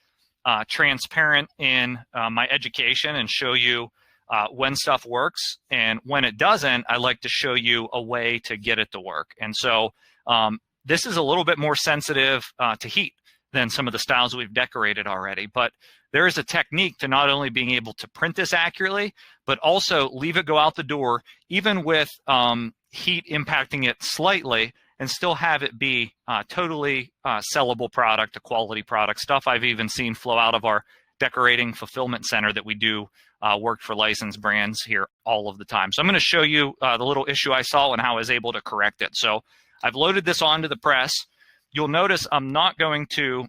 transparent in my education and show you when stuff works, and when it doesn't, I like to show you a way to get it to work. And so this is a little bit more sensitive to heat than some of the styles we've decorated already. But there is a technique to not only being able to print this accurately, but also leave it go out the door, even with heat impacting it slightly, and still have it be totally sellable product, a quality product, stuff I've even seen flow out of our decorating fulfillment center that we do work for licensed brands here all of the time. So I'm going to show you the little issue I saw and how I was able to correct it. So I've loaded this onto the press. You'll notice I'm not going to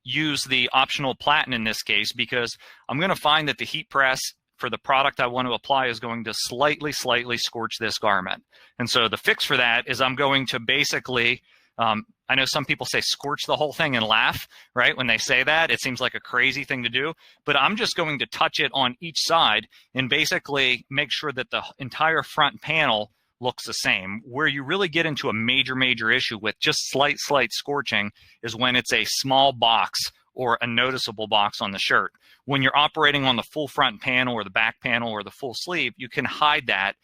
use the optional platen in this case, because I'm going to find that the heat press for the product I want to apply is going to slightly scorch this garment. And so the fix for that is I'm going to basically, I know some people say scorch the whole thing and laugh, right? When they say that, it seems like a crazy thing to do, but I'm just going to touch it on each side and basically make sure that the entire front panel looks the same. Where you really get into a major issue with just slight scorching is when it's a small box or a noticeable box on the shirt. When you're operating on the full front panel or the back panel or the full sleeve, you can hide that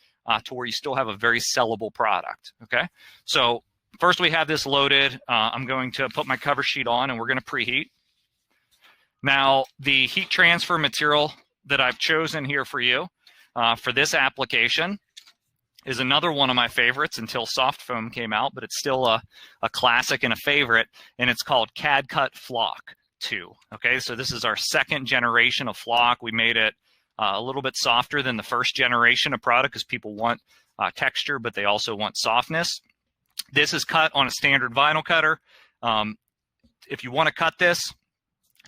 to where you still have a very sellable product, okay? So first we have this loaded. I'm going to put my cover sheet on and we're going to preheat. Now, the heat transfer material that I've chosen here for you for this application is another one of my favorites until soft foam came out, but it's still a classic and a favorite, and it's called CAD Cut Flock 2. Okay, so this is our second generation of flock. We made it a little bit softer than the first generation of product because people want texture, but they also want softness. This is cut on a standard vinyl cutter. If you want to cut this,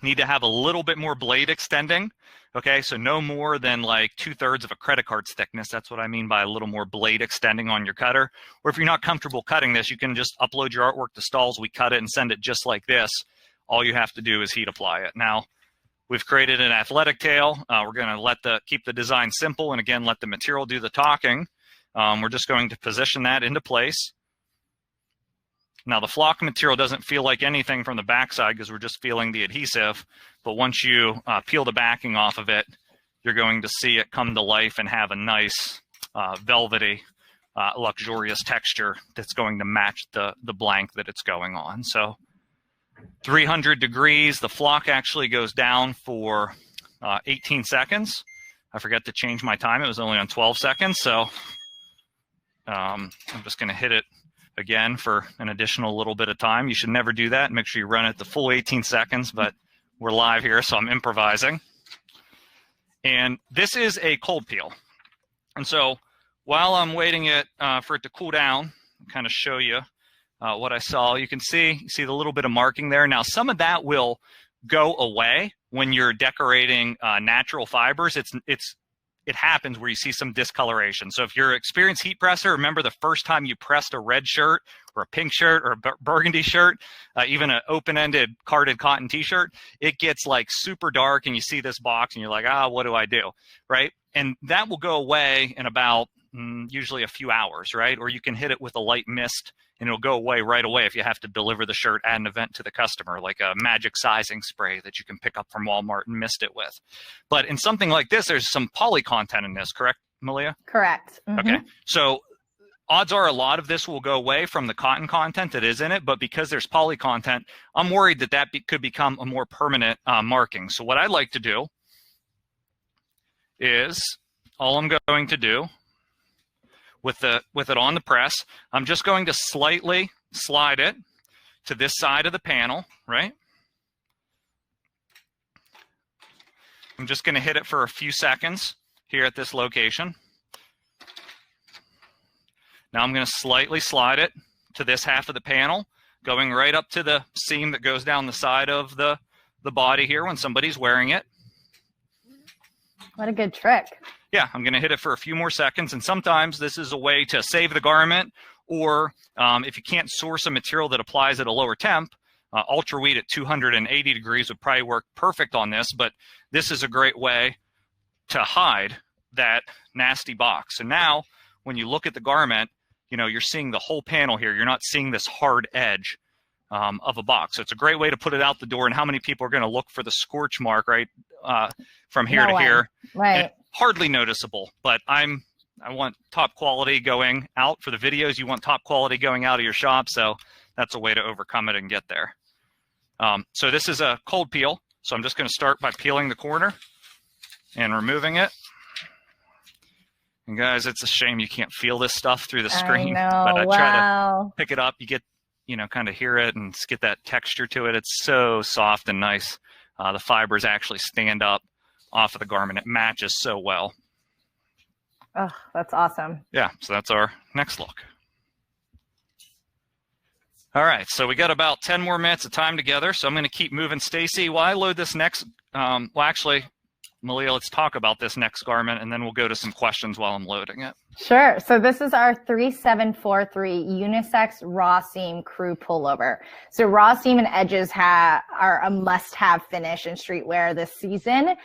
you need to have a little bit more blade extending. Okay, so no more than like 2/3 of a credit card's thickness. That's what I mean by a little more blade extending on your cutter. Or if you're not comfortable cutting this, you can just upload your artwork to Stahls. We cut it and send it just like this. All you have to do is heat apply it. Now, we've created an athletic tail. We're going to keep the design simple and again, let the material do the talking. We're just going to position that into place. Now, the flock material doesn't feel like anything from the backside because we're just feeling the adhesive. But once you peel the backing off of it, you're going to see it come to life and have a nice velvety, luxurious texture that's going to match the blank that it's going on. So 300 degrees, the flock actually goes down for 18 seconds. I forgot to change my time. It was only on 12 seconds. So I'm just going to hit it again for an additional little bit of time. You should never do that. Make sure you run it the full 18 seconds, but we're live here, so I'm improvising. And this is a cold peel. And so while I'm waiting for it to cool down, I'll kind of show you what I saw. You can see the little bit of marking there. Now, some of that will go away when you're decorating natural fibers. It happens where you see some discoloration. So if you're an experienced heat presser, remember the first time you pressed a red shirt or a pink shirt or a burgundy shirt, even an open-ended carded cotton t-shirt, it gets like super dark and you see this box and you're like, what do I do, right? And that will go away in about usually a few hours, right? Or you can hit it with a light mist and it'll go away right away if you have to deliver the shirt at an event to the customer, like a magic sizing spray that you can pick up from Walmart and mist it with. But in something like this, there's some poly content in this, correct, Malia? Correct. Mm-hmm. Okay, so odds are a lot of this will go away from the cotton content that is in it, but because there's poly content, I'm worried that could become a more permanent marking. So what I like to do is, all I'm going to do with it on the press, I'm just going to slightly slide it to this side of the panel, right? I'm just going to hit it for a few seconds here at this location. Now I'm going to slightly slide it to this half of the panel, going right up to the seam that goes down the side of the body here when somebody's wearing it. What a good trick. Yeah, I'm going to hit it for a few more seconds, and sometimes this is a way to save the garment, or if you can't source a material that applies at a lower temp, ultra weed at 280 degrees would probably work perfect on this, but this is a great way to hide that nasty box. So now, when you look at the garment, you're seeing the whole panel here. You're not seeing this hard edge of a box. So it's a great way to put it out the door. And how many people are going to look for the scorch mark, right, from here to here? Right. Hardly noticeable, but I want top quality going out for the videos. You want top quality going out of your shop, so that's a way to overcome it and get there. So this is a cold peel, so I'm just going to start by peeling the corner and removing it. And guys, it's a shame you can't feel this stuff through the screen, I know. but I wow. try to pick it up. You get, kind of hear it and get that texture to it. It's so soft and nice. The fibers actually stand up off of the garment. It matches so well. Oh, that's awesome. Yeah, so that's our next look. All right, so we got about 10 more minutes of time together, so I'm going to keep moving. Stacy, while I load this next, well, actually, Malia, let's talk about this next garment, and then we'll go to some questions while I'm loading it. Sure. So this is our 3743 unisex raw seam crew pullover. So raw seam and edges are a must-have finish in streetwear this season.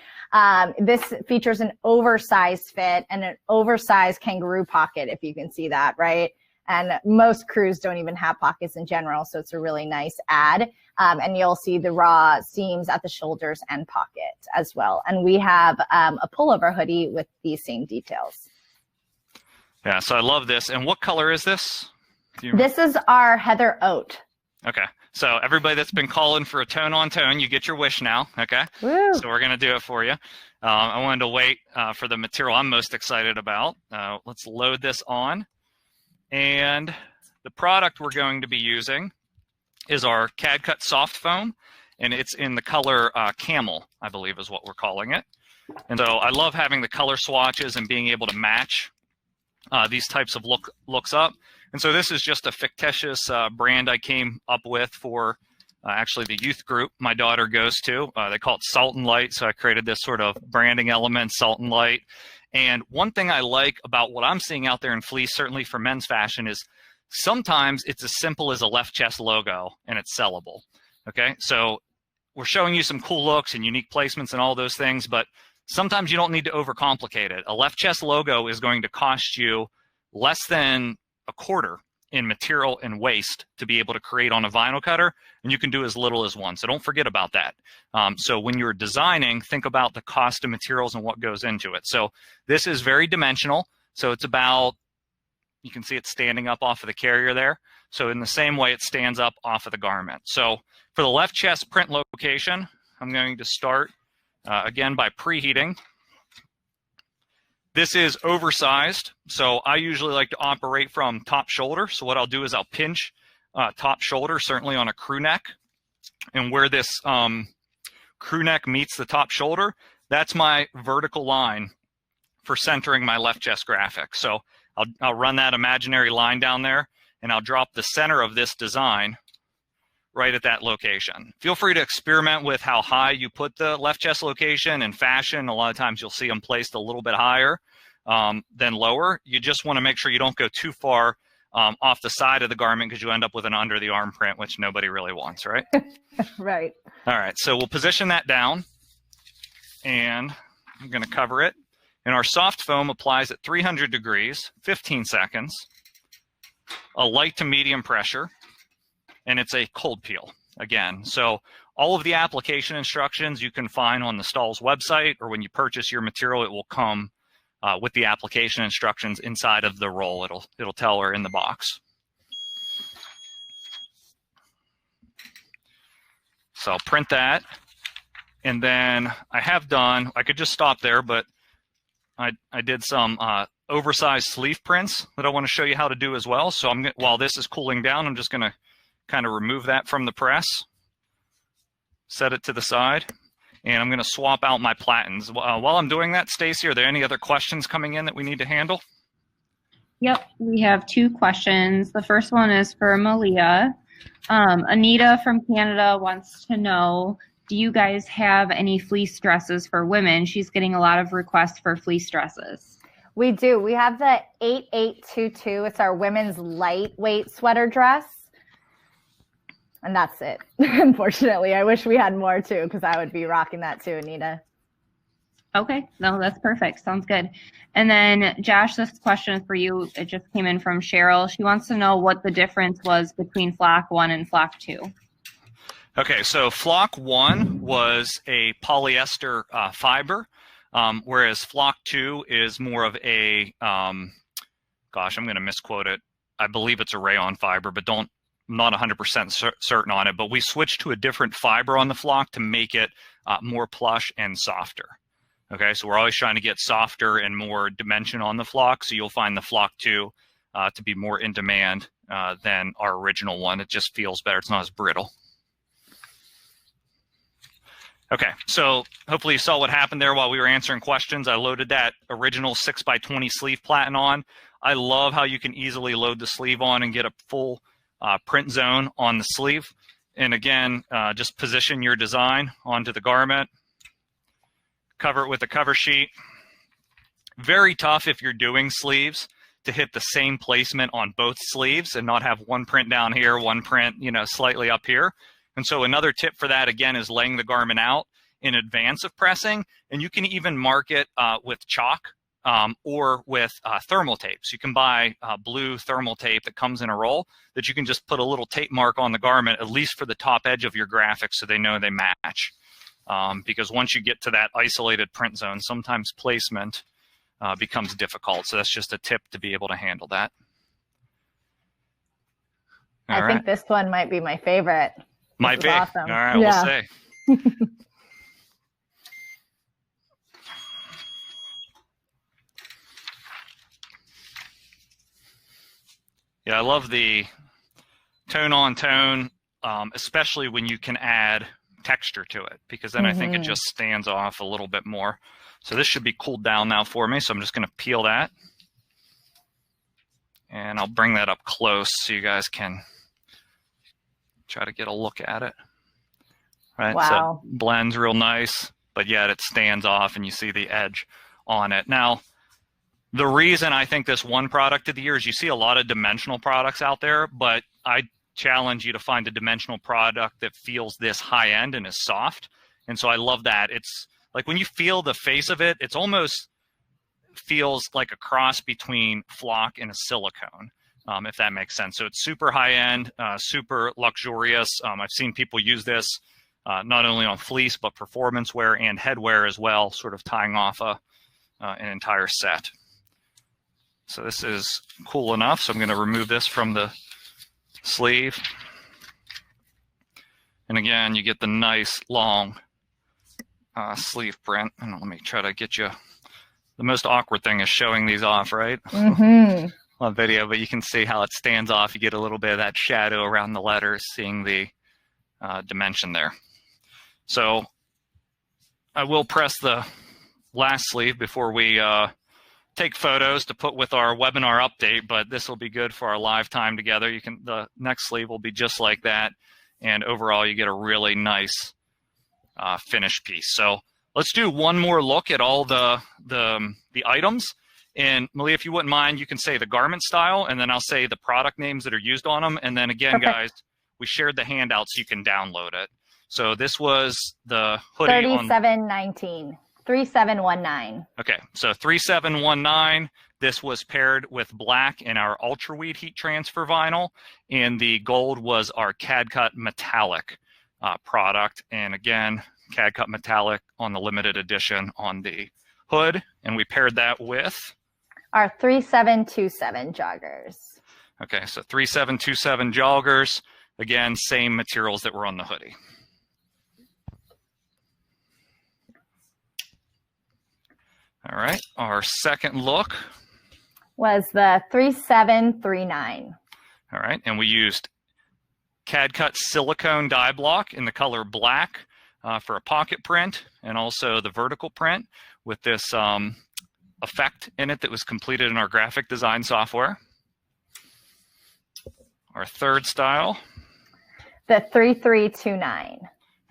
This features an oversized fit and an oversized kangaroo pocket, if you can see that, right? And most crews don't even have pockets in general, so it's a really nice add. And you'll see the raw seams at the shoulders and pocket as well. And we have a pullover hoodie with these same details. Yeah, so I love this. And what color is this? This is our Heather Oat. Okay, so everybody that's been calling for a tone-on-tone, you get your wish now, okay? Woo. So we're going to do it for you. I wanted to wait for the material I'm most excited about. Let's load this on. And the product we're going to be using is our CAD Cut Soft Foam, and it's in the color Camel, I believe is what we're calling it. And so I love having the color swatches and being able to match these types of looks up. And so this is just a fictitious brand I came up with for actually the youth group my daughter goes to. They call it Salt and Light, so I created this sort of branding element, Salt and Light. And one thing I like about what I'm seeing out there in fleece, certainly for men's fashion, is sometimes it's as simple as a left chest logo and it's sellable. Okay, so we're showing you some cool looks and unique placements and all those things, but sometimes you don't need to overcomplicate it. A left chest logo is going to cost you less than a quarter in material and waste to be able to create on a vinyl cutter, and you can do as little as one. So don't forget about that. So when you're designing, think about the cost of materials and what goes into it. So this is very dimensional. So it's about, you can see it standing up off of the carrier there. So in the same way, it stands up off of the garment. So for the left chest print location, I'm going to start again by preheating. This is oversized, so I usually like to operate from top shoulder. So what I'll do is I'll pinch top shoulder, certainly on a crew neck. And where this crew neck meets the top shoulder, that's my vertical line for centering my left chest graphic. So I'll run that imaginary line down there, and I'll drop the center of this design right at that location. Feel free to experiment with how high you put the left chest location. In fashion, a lot of times you'll see them placed a little bit higher than lower. You just want to make sure you don't go too far off the side of the garment, because you end up with an under the arm print, which nobody really wants, right? Right. All right, so we'll position that down, and I'm going to cover it. And our soft foam applies at 300 degrees, 15 seconds, a light to medium pressure, and it's a cold peel again. So all of the application instructions you can find on the Stahls website, or when you purchase your material, it will come with the application instructions inside of the roll. It'll tell her in the box. So I'll print that, and then I could just stop there, but I did some oversized sleeve prints that I want to show you how to do as well. So while this is cooling down, I'm just going to kind of remove that from the press, set it to the side, and I'm going to swap out my platens. While I'm doing that, Stacy, are there any other questions coming in that we need to handle? Yep, we have 2 questions. The first one is for Malia. Anita from Canada wants to know, do you guys have any fleece dresses for women? She's getting a lot of requests for fleece dresses. We do. We have the 8822. It's our women's lightweight sweater dress. And that's it. Unfortunately, I wish we had more too, because I would be rocking that too, Anita. Okay, no, that's perfect. Sounds good. And then Josh, this question is for you. It just came in from Cheryl. She wants to know what the difference was between flock 1 and flock 2. Okay, so flock 1 was a polyester fiber, whereas flock 2 is more of a, gosh, I'm going to misquote it. I believe it's a rayon fiber, but I'm not 100% certain on it. But we switched to a different fiber on the flock to make it more plush and softer. Okay, so we're always trying to get softer and more dimension on the flock. So you'll find the flock 2 to be more in demand than our original one. It just feels better. It's not as brittle. Okay, so hopefully you saw what happened there while we were answering questions. I loaded that original 6x20 sleeve platen on. I love how you can easily load the sleeve on and get a full print zone on the sleeve. And again, just position your design onto the garment, cover it with a cover sheet. Very tough if you're doing sleeves to hit the same placement on both sleeves and not have one print down here, one print, slightly up here. And so another tip for that, again, is laying the garment out in advance of pressing. And you can even mark it with chalk or with thermal tape. So you can buy blue thermal tape that comes in a roll that you can just put a little tape mark on the garment, at least for the top edge of your graphic, so they know they match. Because once you get to that isolated print zone, sometimes placement becomes difficult. So that's just a tip to be able to handle that. I think this one might be my favorite. Might be. Awesome. All right, yeah. We'll see. Yeah, I love the tone on tone, especially when you can add texture to it, because then I think it just stands off a little bit more. So this should be cooled down now for me. So I'm just going to peel that. And I'll bring that up close so you guys can try to get a look at it. Right, wow. So it blends real nice, but yet it stands off and you see the edge on it. Now, the reason I think this one product of the year is you see a lot of dimensional products out there, but I challenge you to find a dimensional product that feels this high end and is soft. And so I love that. It's like when you feel the face of it, it's almost feels like a cross between flock and a silicone, if that makes sense. So it's super high end, super luxurious. I've seen people use this not only on fleece, but performance wear and headwear as well, sort of tying off an entire set. So this is cool enough. So I'm going to remove this from the sleeve. And again, you get the nice long sleeve print. And let me try to get you. The most awkward thing is showing these off, right? On video, but you can see how it stands off. You get a little bit of that shadow around the letters, seeing the dimension there. So I will press the last sleeve before we take photos to put with our webinar update, but this will be good for our live time together. The next sleeve will be just like that, and overall you get a really nice finished piece. So let's do one more look at all the items. And Malia, if you wouldn't mind, you can say the garment style, and then I'll say the product names that are used on them. And then again, Perfect. guys, we shared the handout so you can download it. So this was the hoodie 3719. 3719. Okay, so 3719. This was paired with black in our Ultra Weed heat transfer vinyl, and the gold was our CAD Cut metallic product. And again, CAD Cut metallic on the limited edition on the hood, and we paired that with our 3727 joggers. Okay, so 3727 joggers. Again, same materials that were on the hoodie. All right, our second look was the 3739. All right, and we used CAD Cut silicone die block in the color black for a pocket print, and also the vertical print with this effect in it that was completed in our graphic design software. Our third style, the 3329.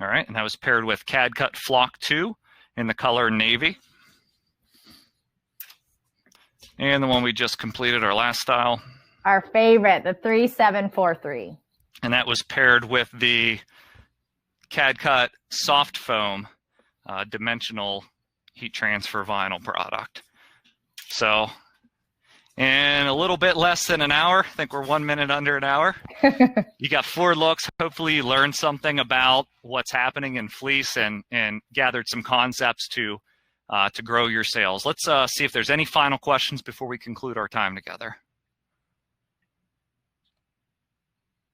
All right, and that was paired with CAD Cut Flock 2 in the color navy. And the one we just completed, our last style. Our favorite, the 3743. And that was paired with the CAD Cut Soft Foam dimensional heat transfer vinyl product. So in a little bit less than an hour, I think we're 1 minute under an hour. You got 4 looks. Hopefully you learned something about what's happening in fleece and gathered some concepts to grow your sales. Let's see if there's any final questions before we conclude our time together.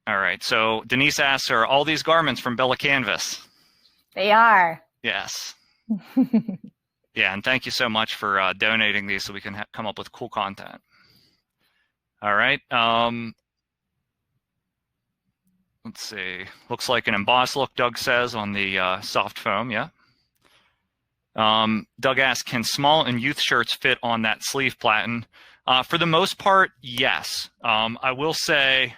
All right, so Denise asks, are all these garments from Bella Canvas? They are. Yes. Yeah, and thank you so much for donating these so we can come up with cool content. All right. Let's see. Looks like an embossed look, Doug says, on the soft foam, yeah. Doug asks, can small and youth shirts fit on that sleeve platen? For the most part, yes. I will say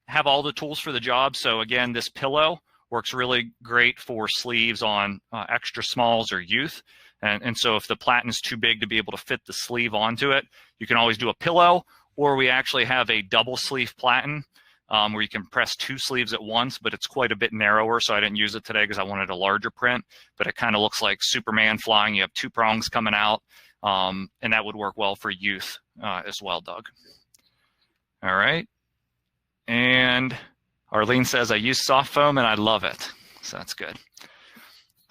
have all the tools for the job. So again, this pillow works really great for sleeves on extra smalls or youth. And so if the platen is too big to be able to fit the sleeve onto it, you can always do a pillow, or we actually have a double sleeve platen where you can press 2 sleeves at once, but it's quite a bit narrower. So I didn't use it today because I wanted a larger print, but it kind of looks like Superman flying. You have 2 prongs coming out, and that would work well for youth as well, Doug. All right. And Arlene says, I use soft foam and I love it. So that's good.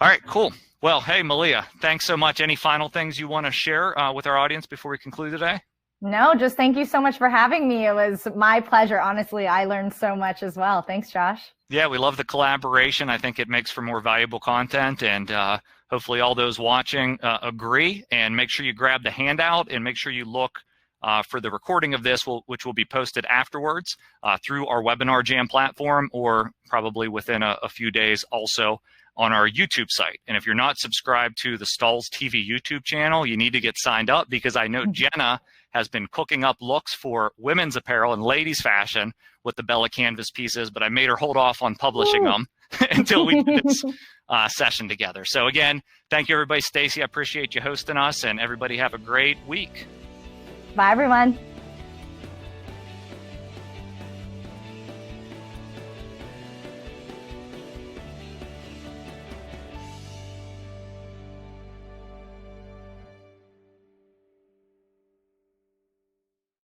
All right, cool. Well, hey, Malia, thanks so much. Any final things you want to share with our audience before we conclude today? No, just thank you so much for having me. It was my pleasure. Honestly, I learned so much as well. Thanks, Josh. Yeah, we love the collaboration. I think it makes for more valuable content, and hopefully all those watching agree. And make sure you grab the handout and make sure you look for the recording of this, which will be posted afterwards through our Webinar Jam platform, or probably within a few days also on our YouTube site. And if you're not subscribed to the Stahls TV YouTube channel, you need to get signed up, because I know Jenna has been cooking up looks for women's apparel and ladies fashion with the Bella Canvas pieces, but I made her hold off on publishing them until we did this session together. So again, thank you, everybody. Stacy, I appreciate you hosting us, and everybody have a great week. Bye, everyone.